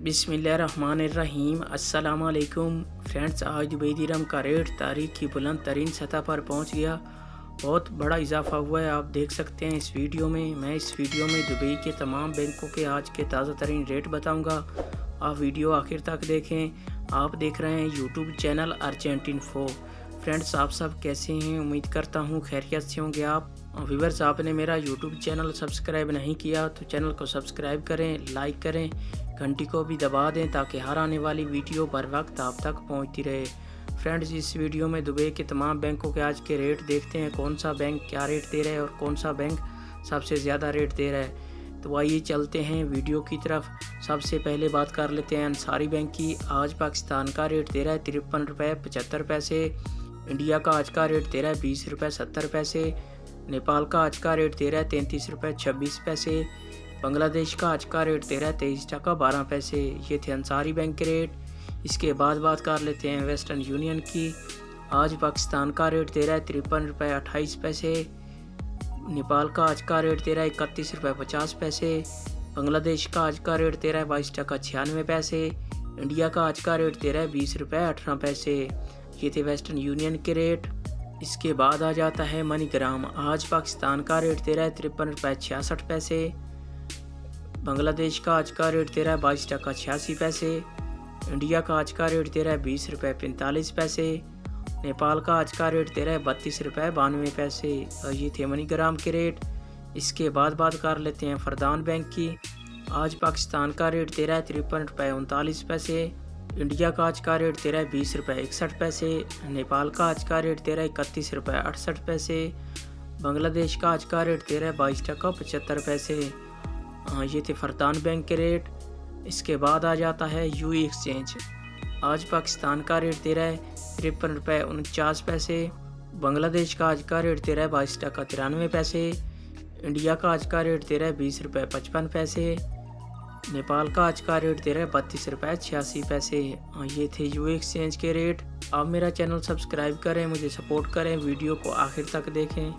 बिस्मिल्लाहिर्रहमानिर्रहीम। अस्सलामुअलैकुम फ्रेंड्स, आज दुबई दिरहम का रेट तारीख की बुलंद तरीन सतह पर पहुंच गया। बहुत बड़ा इजाफा हुआ है, आप देख सकते हैं इस वीडियो में। मैं इस वीडियो में दुबई के तमाम बैंकों के आज के ताज़ा तरीन रेट बताऊंगा। आप वीडियो आखिर तक देखें। आप देख रहे हैं YouTube channel urgent info. Friends, आप सब कैसे हैं? उम्मीद करता हूँ खैरियत से होंगे आप। व्यूअर्स, आपने मेरा यूट्यूब चैनल सब्सक्राइब नहीं किया तो चैनल को सब्सक्राइब करें, लाइक करें, घंटी को भी दबा दें ताकि हर आने वाली वीडियो बर वक्त आप तक पहुंचती रहे। फ्रेंड्स, इस वीडियो में दुबई के तमाम बैंकों के आज के रेट देखते हैं, कौन सा बैंक क्या रेट दे रहा है और कौन सा बैंक सबसे ज़्यादा रेट दे रहा है। तो आइए चलते हैं वीडियो की तरफ। सबसे पहले बात कर लेते हैं अंसारी बैंक की। आज पाकिस्तान का रेट दे रहा है 53 रुपये 75 पैसे। इंडिया का आज का रेट दे रहा है 20 रुपये 70 पैसे। नेपाल का आज का रेट दे रहा है 33 रुपये 26 पैसे। बांग्लादेश का आज का रेट दे रहा है 23 टका 12 पैसे। ये थे अंसारी बैंक के रेट। इसके बाद बात कर लेते हैं वेस्टर्न यूनियन की। आज पाकिस्तान का रेट दे रहा है 53 रुपये 28 पैसे। नेपाल का आज का रेट दे रहा है 31 रुपये 50 पैसे। बांग्लादेश का आज का रेट दे रहा है 22 टका 96 पैसे। इंडिया का आज का रेट दे रहा है 20 रुपये 18 पैसे। ये थे वेस्टर्न यूनियन के रेट। इसके बाद आ जाता है मनीग्राम। आज पाकिस्तान का रेट दे रहा है 53 रुपये 66 पैसे। बांग्लादेश का आज का रेट दे रहा है 22 टका 86 पैसे। इंडिया का आज का रेट दे रहा है 20 रुपये 45 पैसे। नेपाल का आज का रेट दे रहा है 32 रुपये 92 पैसे। और ये थे मनीग्राम के रेट। इसके बाद बात कर लेते हैं फरदान बैंक की। आज पाकिस्तान का रेट दे रहा है 53 रुपये 39 पैसे। इंडिया का आज का रेट दे रहा है 20 रुपये 61 पैसे। नेपाल का आज का रेट दे रहा है 31 रुपये 68 पैसे। बांग्लादेश का आज का रेट दे रहा है 22 टका 75 पैसे। ये थे फरदान बैंक के रेट। इसके बाद आ जाता है यूई एक्सचेंज। आज पाकिस्तान का रेट दे रहा है 53 रुपये 49 पैसे। बांग्लादेश का आज का रेट दे रहा है 22 टका 93 पैसे। इंडिया का आज का रेट दे रहा है 20 रुपये 55 पैसे। नेपाल का आज का रेट दे रहा है 32 रुपये 86 पैसे। ये थे यूई एक्सचेंज के रेट। आप मेरा चैनल सब्सक्राइब करें, मुझे सपोर्ट करें, वीडियो को आखिर तक देखें।